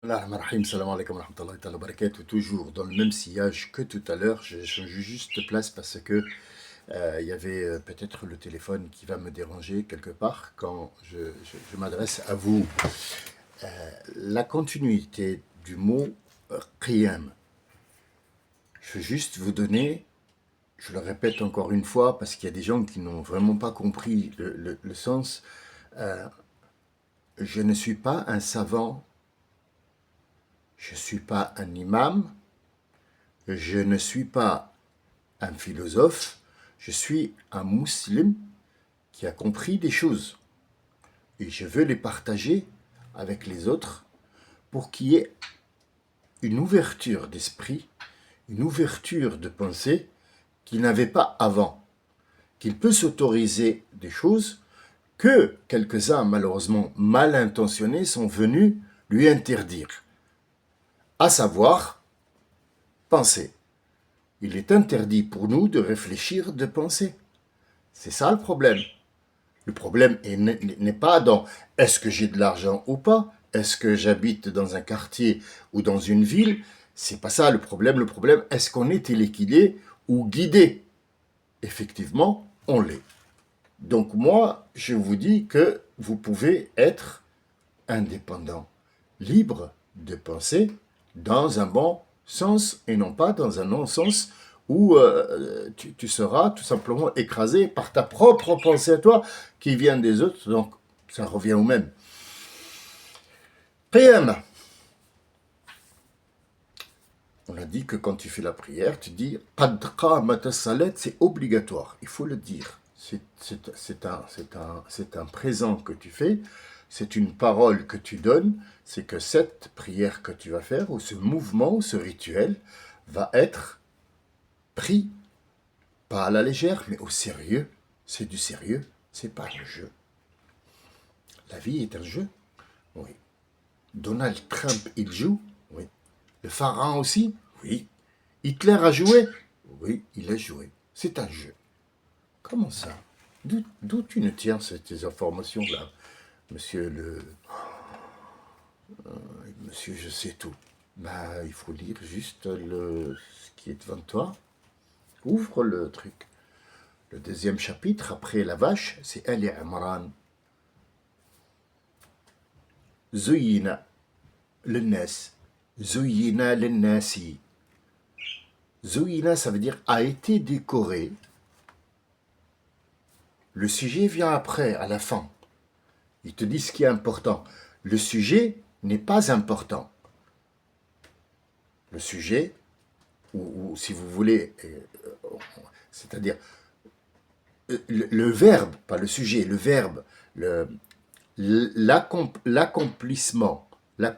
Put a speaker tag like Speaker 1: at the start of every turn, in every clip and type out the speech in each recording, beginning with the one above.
Speaker 1: Bismillahirrahmanirrahim, salam alaikum wa rahmatullahi wa barakatuh. Toujours dans le même sillage que tout à l'heure, j'ai changé juste de place parce que il y avait peut-être le téléphone qui va me déranger quelque part quand je m'adresse à vous. La continuité du mot qiyam. Je veux juste vous donner, je le répète encore une fois parce qu'il y a des gens qui n'ont vraiment pas compris le sens. Je ne suis pas un savant. Je ne suis pas un imam, je ne suis pas un philosophe, je suis un musulman qui a compris des choses. Et je veux les partager avec les autres pour qu'il y ait une ouverture d'esprit, une ouverture de pensée qu'il n'avait pas avant. Qu'il peut s'autoriser des choses que quelques-uns, malheureusement mal intentionnés, sont venus lui interdire. À savoir, penser. Il est interdit pour nous de réfléchir, de penser. C'est ça le problème. Le problème n'est pas dans est-ce que j'ai de l'argent ou pas, est-ce que j'habite dans un quartier ou dans une ville. C'est pas ça le problème. Le problème, est-ce qu'on est téléguidé ou guidé? Effectivement, on l'est. Donc moi, je vous dis que vous pouvez être indépendant, libre de penser dans un bon sens et non pas dans un non-sens où tu seras tout simplement écrasé par ta propre pensée à toi qui vient des autres, donc ça revient au même. Qiyam. On a dit que quand tu fais la prière, tu dis qad qamat salat, c'est obligatoire, il faut le dire. C'est un présent que tu fais, c'est une parole que tu donnes, c'est que cette prière que tu vas faire, ou ce mouvement, ou ce rituel, va être pris, pas à la légère, mais au sérieux. C'est du sérieux, c'est pas un jeu. La vie est un jeu, oui. Donald Trump, il joue, oui. Le pharaon aussi, oui. Hitler a joué, oui, il a joué. C'est un jeu. Comment ça? D'où tu ne tiens ces informations-là, monsieur monsieur je sais tout? Bah, il faut lire juste ce qui est devant toi. Ouvre le truc. Le deuxième chapitre, après la vache, c'est Ali Imran. Zuyina l'nas. Zuyina l'nasi. Zuyina, ça veut dire a été décoré. Le sujet vient après, à la fin. Il te dit ce qui est important. Le sujet n'est pas important. Le sujet, ou si vous voulez, c'est-à-dire le verbe, pas le sujet, le verbe, l'accomplissement de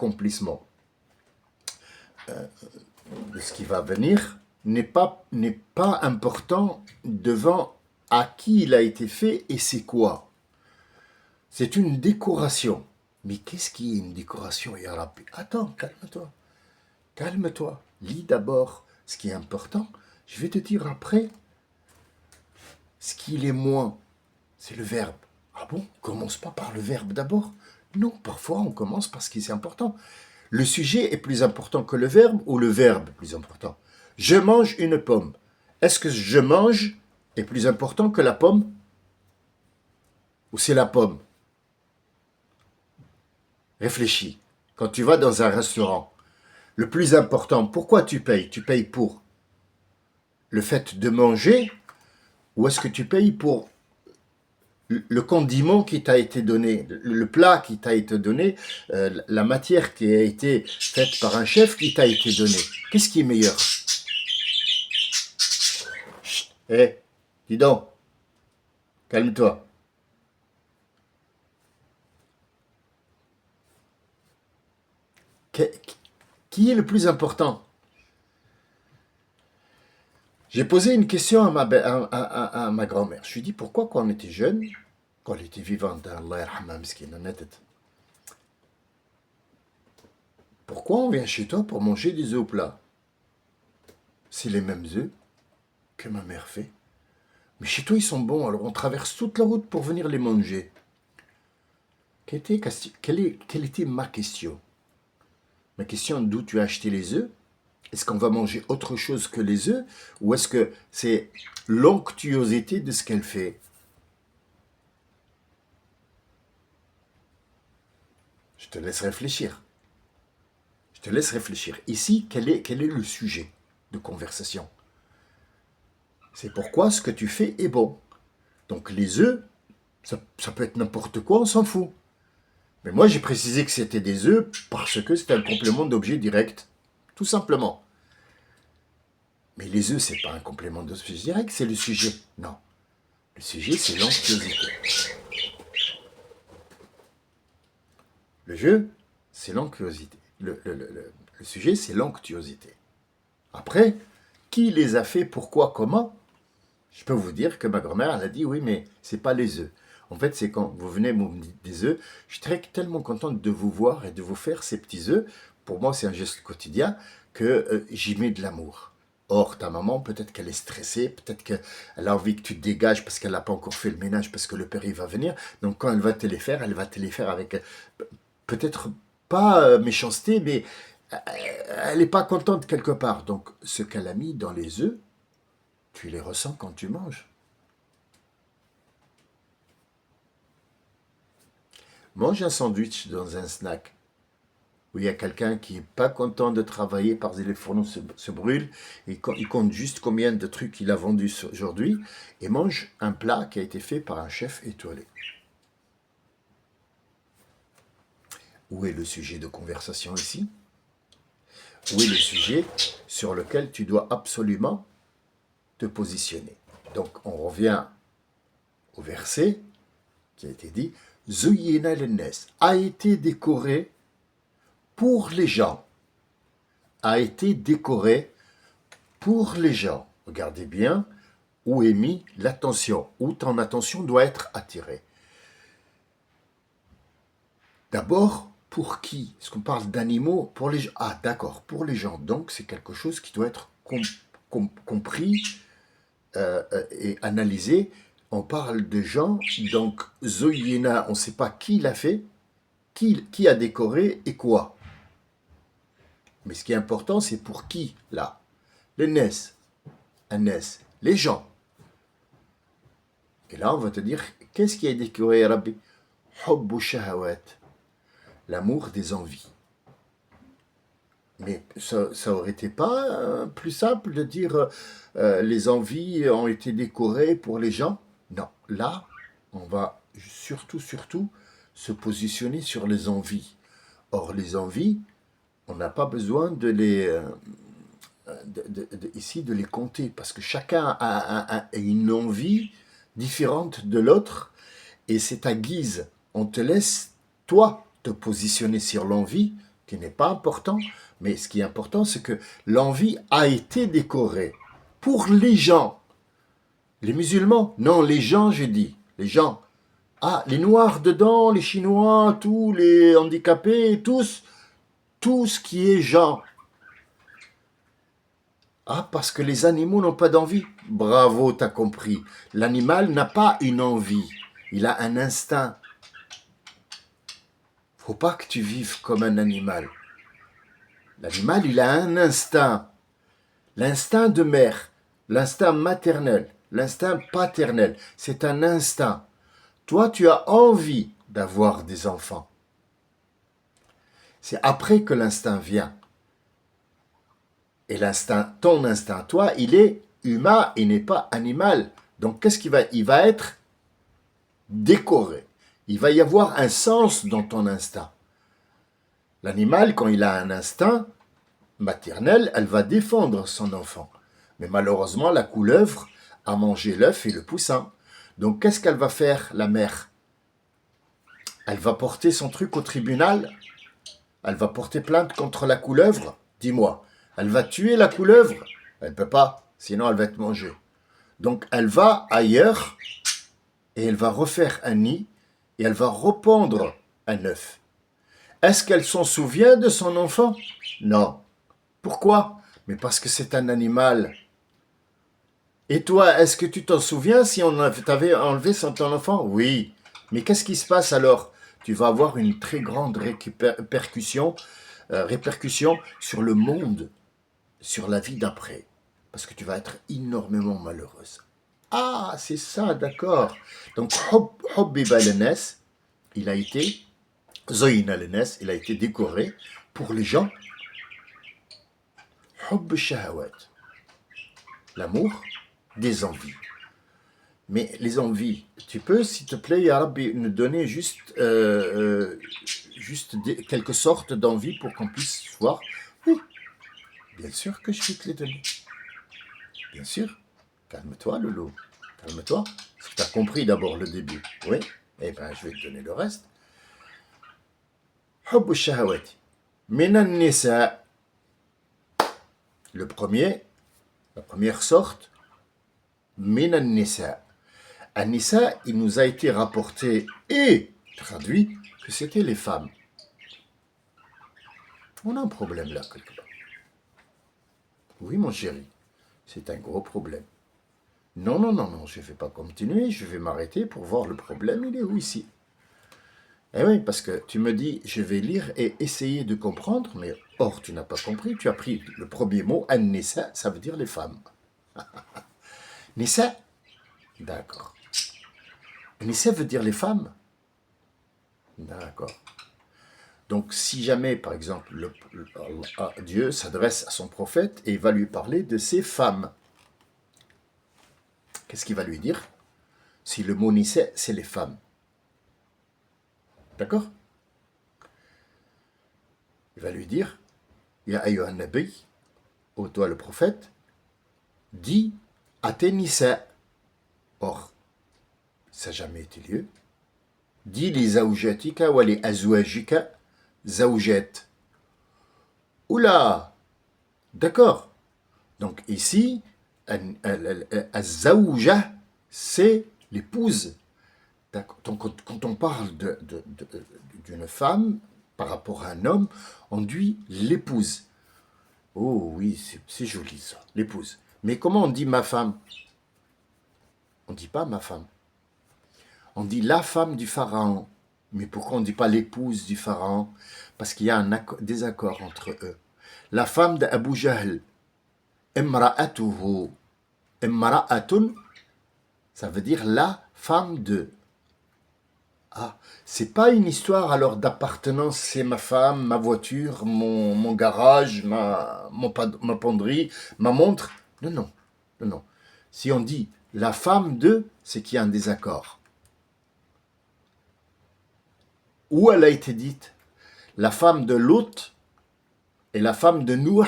Speaker 1: ce qui va venir n'est pas important devant à qui il a été fait et c'est quoi. C'est une décoration. Mais qu'est-ce qui est une décoration, Ya Rabbi? Attends, calme-toi. Calme-toi. Lis d'abord ce qui est important. Je vais te dire après ce qui est moins. C'est le verbe. Ah bon? Commence pas par le verbe d'abord? Non, parfois on commence par ce qui est important. Le sujet est plus important que le verbe ou le verbe est plus important? Je mange une pomme. Est-ce que je mange est plus important que la pomme? Ou c'est la pomme? Réfléchis. Quand tu vas dans un restaurant, le plus important, pourquoi tu payes? Tu payes pour le fait de manger ou est-ce que tu payes pour le condiment qui t'a été donné, le plat qui t'a été donné, la matière qui a été faite par un chef qui t'a été donné? Qu'est-ce qui est meilleur? Hé, dis donc, calme-toi. Qui est le plus important? J'ai posé une question à ma grand-mère. Je lui ai dit pourquoi quand on était jeune, quand elle était vivante, Allah yarhamha miskina natat, pourquoi on vient chez toi pour manger des œufs au plat? C'est les mêmes œufs que ma mère fait. Mais chez toi, ils sont bons, alors on traverse toute la route pour venir les manger. Quelle était ma question? Ma question, d'où tu as acheté les œufs? Est-ce qu'on va manger autre chose que les œufs? Ou est-ce que c'est l'onctuosité de ce qu'elle fait? Je te laisse réfléchir. Je te laisse réfléchir. Ici, quel est le sujet de conversation? C'est pourquoi ce que tu fais est bon. Donc les œufs, ça peut être n'importe quoi, on s'en fout. Mais moi, j'ai précisé que c'était des œufs parce que c'est un complément d'objet direct. Tout simplement. Mais les œufs, c'est pas un complément d'objet direct, c'est le sujet. Non. Le sujet, c'est l'onctuosité. Le jeu, c'est l'onctuosité. Le sujet, c'est l'onctuosité. Après, qui les a fait, pourquoi, comment? Je peux vous dire que ma grand-mère, elle a dit, oui, mais c'est pas les œufs. En fait, c'est quand vous venez me dire des œufs, je suis tellement contente de vous voir et de vous faire ces petits œufs. Pour moi, c'est un geste quotidien que j'y mets de l'amour. Or, ta maman, peut-être qu'elle est stressée, peut-être qu'elle a envie que tu te dégages parce qu'elle n'a pas encore fait le ménage, parce que le père, il va venir. Donc, quand elle va te les faire, elle va te les faire avec peut-être pas méchanceté, mais elle n'est pas contente quelque part. Donc, ce qu'elle a mis dans les œufs, tu les ressens quand tu manges. Mange un sandwich dans un snack où il y a quelqu'un qui n'est pas content de travailler parce que les fourneaux se brûlent, et il compte juste combien de trucs il a vendus aujourd'hui, et mange un plat qui a été fait par un chef étoilé. Où est le sujet de conversation ici? Où est le sujet sur lequel tu dois absolument te positionner? Donc on revient au verset qui a été dit, Zuyina lennes a été décoré pour les gens, a été décoré pour les gens. Regardez bien où est mis l'attention, où ton attention doit être attirée. D'abord, pour qui? Est-ce qu'on parle d'animaux? Pour les gens. Ah, d'accord, pour les gens. Donc, c'est quelque chose qui doit être compris et analysé. On parle de gens, donc Zoyena, on ne sait pas qui l'a fait, qui a décoré et quoi. Mais ce qui est important, c'est pour qui, là. Les Nes, les gens. Et là, on va te dire, qu'est-ce qui est décoré, Rabbi? Hubbu shahawat, l'amour des envies. Mais ça aurait été pas plus simple de dire les envies ont été décorées pour les gens? Non, là, on va surtout se positionner sur les envies. Or, les envies, on n'a pas besoin de les ici de les compter, parce que chacun a une envie différente de l'autre, et c'est à guise. On te laisse, toi, te positionner sur l'envie, qui n'est pas important, mais ce qui est important, c'est que l'envie a été décorée pour les gens. Les musulmans, non, les gens, j'ai dit, les gens. Ah, les noirs dedans, les chinois, tous les handicapés, tous, tout ce qui est gens. Ah, parce que les animaux n'ont pas d'envie. Bravo, t'as compris. L'animal n'a pas une envie. Il a un instinct. Faut pas que tu vives comme un animal. L'animal, il a un instinct. L'instinct de mère, l'instinct maternel, l'instinct paternel. C'est un instinct. Toi, tu as envie d'avoir des enfants. C'est après que l'instinct vient. Et l'instinct, ton instinct, toi, il est humain, il n'est pas animal. Donc, qu'est-ce qu'il va? Il va être décoré. Il va y avoir un sens dans ton instinct. L'animal, quand il a un instinct maternel, elle va défendre son enfant. Mais malheureusement, la couleuvre a mangé l'œuf et le poussin. Donc, qu'est-ce qu'elle va faire, la mère? Elle va porter son truc au tribunal? Elle va porter plainte contre la couleuvre? Dis-moi. Elle va tuer la couleuvre? Elle ne peut pas, sinon elle va être mangée. Donc elle va ailleurs et elle va refaire un nid et elle va repondre un œuf. Est-ce qu'elle s'en souvient de son enfant? Non. Pourquoi? Mais parce que c'est un animal. Et toi, est-ce que tu t'en souviens si on t'avait enlevé ton enfant? Oui. Mais qu'est-ce qui se passe alors? Tu vas avoir une très grande répercussion répercussions sur le monde, sur la vie d'après. Parce que tu vas être énormément malheureuse. Ah, c'est ça, d'accord. Donc, Hubbiba al-Nas, il a été, Zoyna al-Nas, il a été décoré pour les gens. Hubb shahawat, l'amour des envies. Mais les envies, tu peux, s'il te plaît, Ya Rabbi, nous donner juste quelques sortes d'envies pour qu'on puisse voir. Oui, bien sûr que je vais te les donner. Bien sûr. Calme-toi, Loulou. Calme-toi. Parce que tu as compris d'abord le début. Oui. Eh bien, je vais te donner le reste. Hubb shahawati. Minan nisa. Le premier, la première sorte. Minan nisa. An-Nisa, il nous a été rapporté et traduit que c'était les femmes. On a un problème là, quelque part. Oui, mon chéri, c'est un gros problème. Non, non, non, non, je ne vais pas continuer, je vais m'arrêter pour voir le problème, il est où ici? Eh oui, parce que tu me dis, je vais lire et essayer de comprendre, mais or, tu n'as pas compris, tu as pris le premier mot, An-Nisa, ça veut dire les femmes. Nisa? D'accord. Nisa veut dire les femmes? D'accord. Donc, si jamais, par exemple, Dieu s'adresse à son prophète et il va lui parler de ses femmes, qu'est-ce qu'il va lui dire? Si le mot Nisa, c'est les femmes. D'accord? Il va lui dire, Ya ayyuhan nabi, ô toi le prophète, dis à tes Nisa. Or, ça n'a jamais été lieu. Dis les zawjatika wa les azwajika zawjat. Oula! D'accord. Donc ici, az-zawja, c'est l'épouse. Donc quand on parle d'une femme par rapport à un homme, on dit l'épouse. Oh oui, c'est joli ça, l'épouse. Mais comment on dit ma femme? On ne dit pas ma femme. On dit la femme du pharaon. Mais pourquoi on ne dit pas l'épouse du pharaon? Parce qu'il y a un désaccord entre eux. La femme d'Abu Jahl, Imra'atuhu. Imra'atun, ça veut dire la femme de. Ah, c'est pas une histoire alors d'appartenance, c'est ma femme, ma voiture, mon garage, ma penderie, ma montre. Non, non, non, non. Si on dit la femme de, c'est qu'il y a un désaccord. Où elle a été dite? La femme de Lot et la femme de Nouh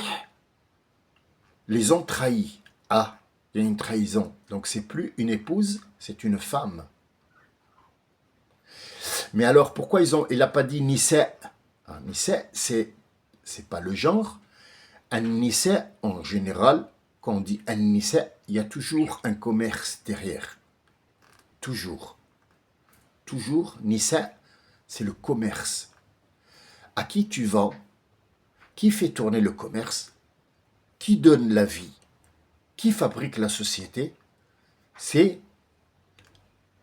Speaker 1: les ont trahis. Ah, il y a une trahison. Donc c'est plus une épouse, c'est une femme. Mais alors, pourquoi il n'a pas dit Nisa? Nisa, c'est pas le genre. Un Nisa, en général, quand on dit un Nisa, il y a toujours un commerce derrière. Toujours. Toujours, Nisa, c'est le commerce. À qui tu vends? Qui fait tourner le commerce? Qui donne la vie? Qui fabrique la société? C'est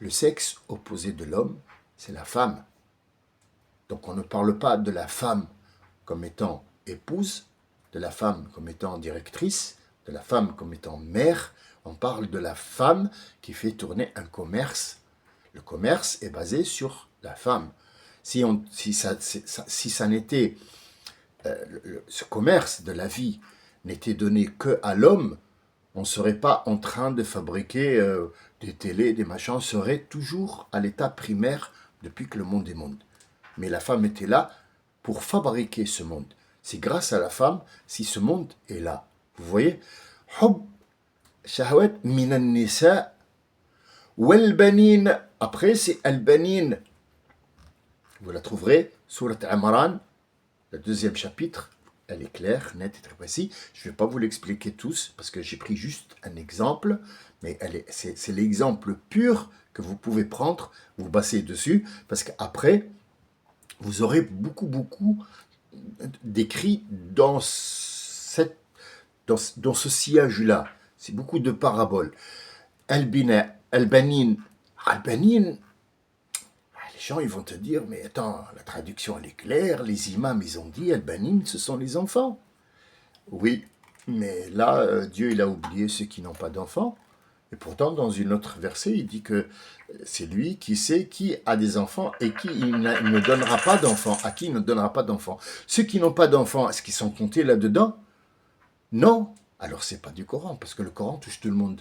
Speaker 1: le sexe opposé de l'homme, c'est la femme. Donc on ne parle pas de la femme comme étant épouse, de la femme comme étant directrice, de la femme comme étant mère. On parle de la femme qui fait tourner un commerce. Le commerce est basé sur la femme. Si ça n'était, ce commerce de la vie n'était donné que à l'homme, on ne serait pas en train de fabriquer des télés, des machins, on serait toujours à l'état primaire depuis que le monde est monde. Mais la femme était là pour fabriquer ce monde. C'est grâce à la femme si ce monde est là. Vous voyez? Hub shahwat minan nisa wal banin. Après c'est al banin. Vous la trouverez surat Imran, le deuxième chapitre. Elle est claire, nette et très précise. Je ne vais pas vous l'expliquer tous parce que j'ai pris juste un exemple, mais c'est l'exemple pur que vous pouvez prendre, vous basser dessus, parce qu'après, vous aurez beaucoup d'écrits dans ce sillage-là. C'est beaucoup de paraboles. Al-Bina, Al-Banin. Al-Banin, les gens, ils vont te dire, mais attends, la traduction, elle est claire, les imams, ils ont dit, Al-Banin, ce sont les enfants. Oui, mais là, Dieu, il a oublié ceux qui n'ont pas d'enfants. Et pourtant, dans une autre verset, il dit que c'est lui qui sait qui a des enfants et qui il ne donnera pas d'enfants, à qui il ne donnera pas d'enfants. Ceux qui n'ont pas d'enfants, est-ce qu'ils sont comptés là-dedans? Non. Alors, c'est pas du Coran, parce que le Coran touche tout le monde.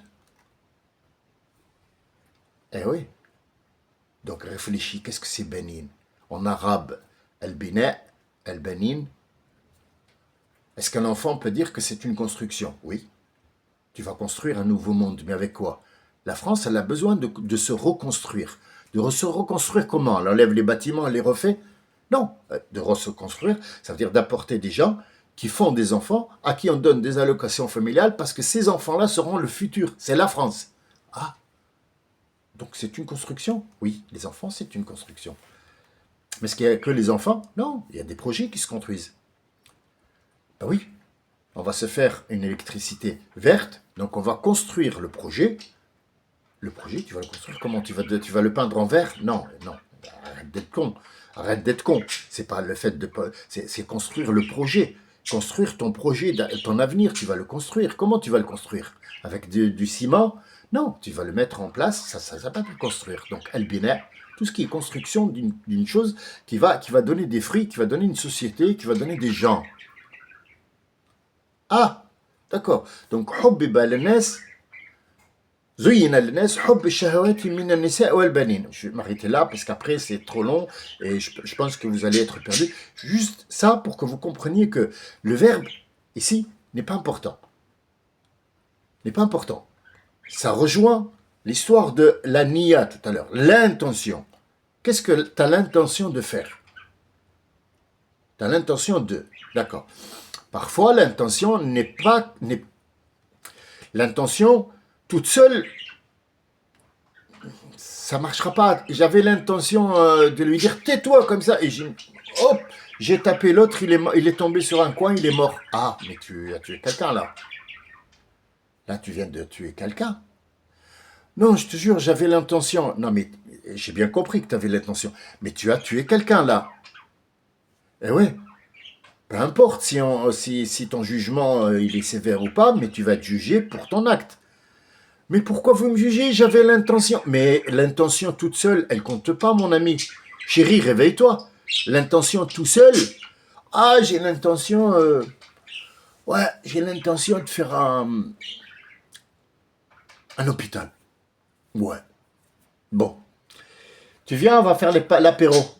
Speaker 1: Eh oui. Donc, réfléchis, qu'est-ce que c'est Benin? En arabe, al-bina, al-banin. Est-ce qu'un enfant peut dire que c'est une construction? Oui. Tu vas construire un nouveau monde, mais avec quoi? La France, elle a besoin de se reconstruire. De se reconstruire comment? Elle enlève les bâtiments, elle les refait? Non. De se reconstruire, ça veut dire d'apporter des gens qui font des enfants, à qui on donne des allocations familiales, parce que ces enfants-là seront le futur. C'est la France. Ah, donc c'est une construction? Oui, les enfants, c'est une construction. Mais est-ce qu'il n'y a que les enfants? Non, il y a des projets qui se construisent. Ben oui, on va se faire une électricité verte, donc on va construire le projet. Le projet, tu vas le construire comment? Tu vas le peindre en vert? Non, non, arrête d'être con. Arrête d'être con. C'est pas le fait de... C'est construire le projet. Construire ton projet, ton avenir, tu vas le construire. Comment tu vas le construire? Avec du ciment? Non, tu vas le mettre en place, ça va pas te le construire. Donc, al-bina, tout ce qui est construction d'une chose qui va donner des fruits, qui va donner une société, qui va donner des gens. Ah, d'accord. Donc, hubbiba lin-nas, zuyina lin-nas hubb ash-shahawati min an-nisa' wal-banin. Je vais m'arrêter là parce qu'après c'est trop long et je pense que vous allez être perdu. Juste ça pour que vous compreniez que le verbe ici n'est pas important. N'est pas important. Ça rejoint l'histoire de la niya tout à l'heure, l'intention. Qu'est-ce que tu as l'intention de faire? Tu as l'intention de. D'accord. Parfois, l'intention n'est pas... L'intention, toute seule, ça ne marchera pas. J'avais l'intention de lui dire, tais-toi comme ça. Et hop, j'ai tapé l'autre, il est tombé sur un coin, il est mort. Ah, mais tu as tué quelqu'un là. Là, tu viens de tuer quelqu'un. Non, je te jure, j'avais l'intention. Non, mais j'ai bien compris que tu avais l'intention. Mais tu as tué quelqu'un là. Eh ouais. Peu importe si ton jugement il est sévère ou pas, mais tu vas être jugé pour ton acte. Mais pourquoi vous me jugez? J'avais l'intention. Mais l'intention toute seule, elle compte pas, mon ami. Chérie, réveille-toi. L'intention tout seul. Ah, j'ai l'intention. Ouais, j'ai l'intention de faire un hôpital. Ouais. Bon. Tu viens, on va faire l'apéro.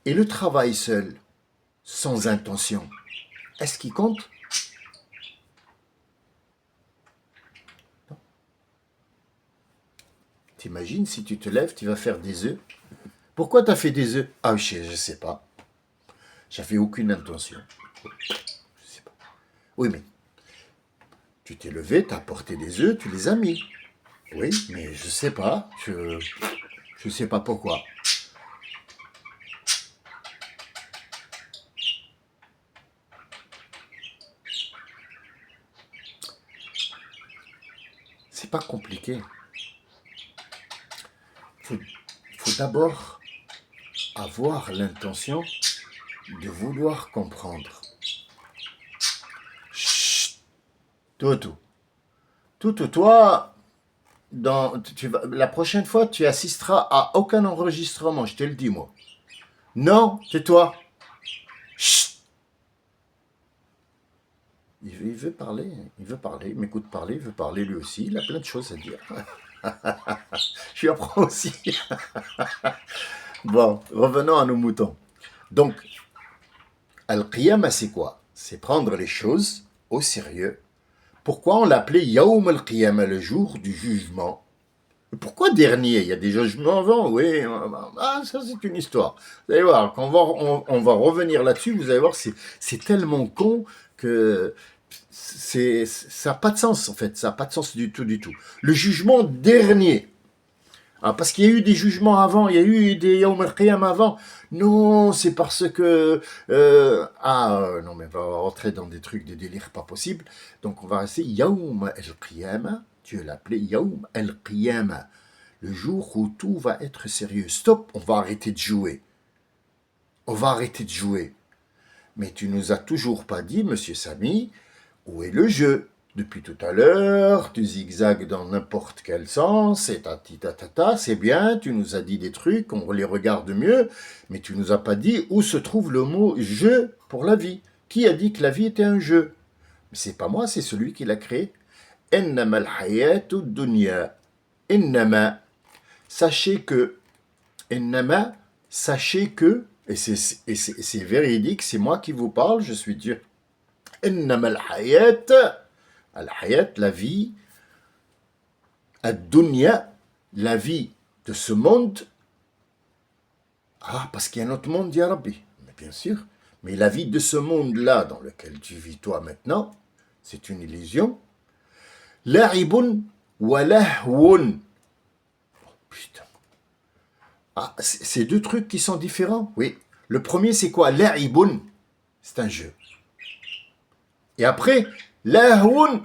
Speaker 1: Et le travail seul, sans intention, est-ce qu'il compte? T'imagines, si tu te lèves, tu vas faire des œufs. Pourquoi tu as fait des œufs? Ah, je sais pas. J'avais aucune intention. Je sais pas. Oui, mais tu t'es levé, tu as apporté des œufs, tu les as mis. Oui, mais je sais pas. Je sais pas pourquoi. C'est pas compliqué. Il faut d'abord avoir l'intention de vouloir comprendre. Chut, Toto. Toto, toi, la prochaine fois, tu assisteras à aucun enregistrement, je te le dis, moi. Non, tais-toi. Chut. Il veut parler, il m'écoute parler, il veut parler lui aussi, il a plein de choses à dire. Je lui apprends aussi. Bon, revenons à nos moutons. Donc, Al-Qiyamah, c'est quoi? C'est prendre les choses au sérieux. Pourquoi on l'appelait Yaoum Al-Qiyamah, le jour du jugement? Pourquoi dernier? Il y a des jugements avant, oui. Ah, ça c'est une histoire. Vous allez voir, quand on va revenir là-dessus, vous allez voir, c'est tellement con que ça n'a pas de sens en fait, ça n'a pas de sens du tout, du tout. Le jugement dernier. Ah, parce qu'il y a eu des jugements avant, il y a eu des Yawm al-Qiyam avant. Non, c'est parce que... non, mais on va rentrer dans des trucs, des délires pas possibles. Donc on va rester Yawm al-Qiyam, Dieu l'a appelé Yawm al-Qiyamah, le jour où tout va être sérieux. Stop, on va arrêter de jouer. On va arrêter de jouer. Mais tu nous as toujours pas dit, monsieur Samy, où est le jeu? Depuis tout à l'heure, tu zigzags dans n'importe quel sens, et tata, c'est bien, tu nous as dit des trucs, on les regarde mieux, mais tu nous as pas dit où se trouve le mot jeu pour la vie. Qui a dit que la vie était un jeu? C'est pas moi, c'est celui qui l'a créé. Innama al-hayatu dunya. Innama. Sachez que. Innama, sachez que. Et c'est véridique, c'est moi qui vous parle, je suis Dieu. Innama al-hayat. Al-hayat, la vie. Ad-dunya, la vie de ce monde. Ah, parce qu'il y a un autre monde, ya Rabbi. Mais bien sûr. Mais la vie de ce monde-là, dans lequel tu vis toi maintenant, c'est une illusion. La'ibun wa lahwun. Oh, putain. Ah, c'est deux trucs qui sont différents, oui. Le premier, c'est quoi? La'ibun, c'est un jeu. Et après, lahwun.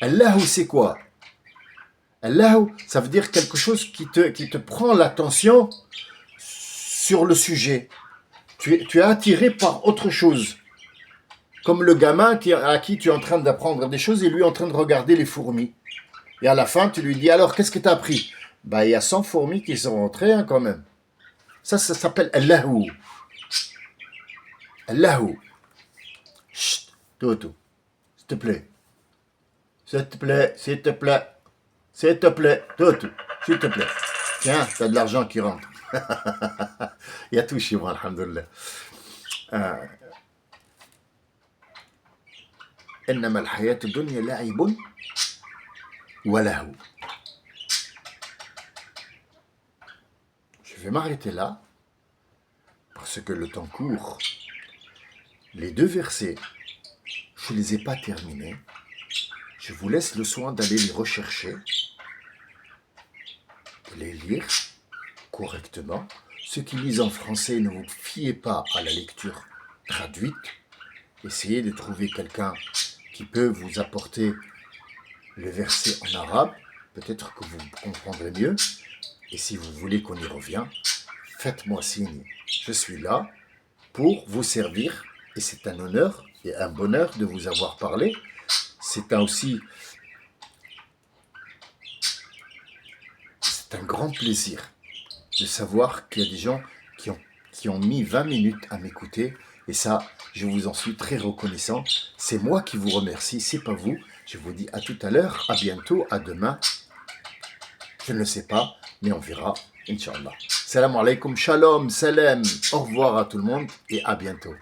Speaker 1: Allahu, c'est quoi? Allahu, ça veut dire quelque chose qui te prend l'attention sur le sujet. Tu es attiré par autre chose. Comme le gamin à qui tu es en train d'apprendre des choses et lui en train de regarder les fourmis. Et à la fin, tu lui dis, alors, qu'est-ce que tu as appris? Il y a 100 fourmis qui sont rentrées quand même. Ça s'appelle Allahu. Allahu. Chut, Toto, s'il te plaît. S'il te plaît, s'il te plaît. S'il te plaît, Toto, s'il te plaît. Tiens, tu as de l'argent qui rentre. Il y a tout chez moi, alhamdoulilah. إنما الحياة الدنيا لعب ولهو. Je vais m'arrêter là, parce que le temps court. Les deux versets, je ne les ai pas terminés. Je vous laisse le soin d'aller les rechercher, de les lire correctement. Ceux qui lisent en français, ne vous fiez pas à la lecture traduite. Essayez de trouver quelqu'un qui peut vous apporter le verset en arabe. Peut-être que vous comprendrez mieux. Et si vous voulez qu'on y revienne, faites-moi signe. Je suis là pour vous servir. Et c'est un honneur et un bonheur de vous avoir parlé. C'est un grand plaisir de savoir qu'il y a des gens qui ont mis 20 minutes à m'écouter. Et ça, je vous en suis très reconnaissant. C'est moi qui vous remercie, c'est pas vous. Je vous dis à tout à l'heure, à bientôt, à demain. Je ne le sais pas, mais on verra, Inch'Allah. Salam alaikum, shalom, salam. Au revoir à tout le monde et à bientôt.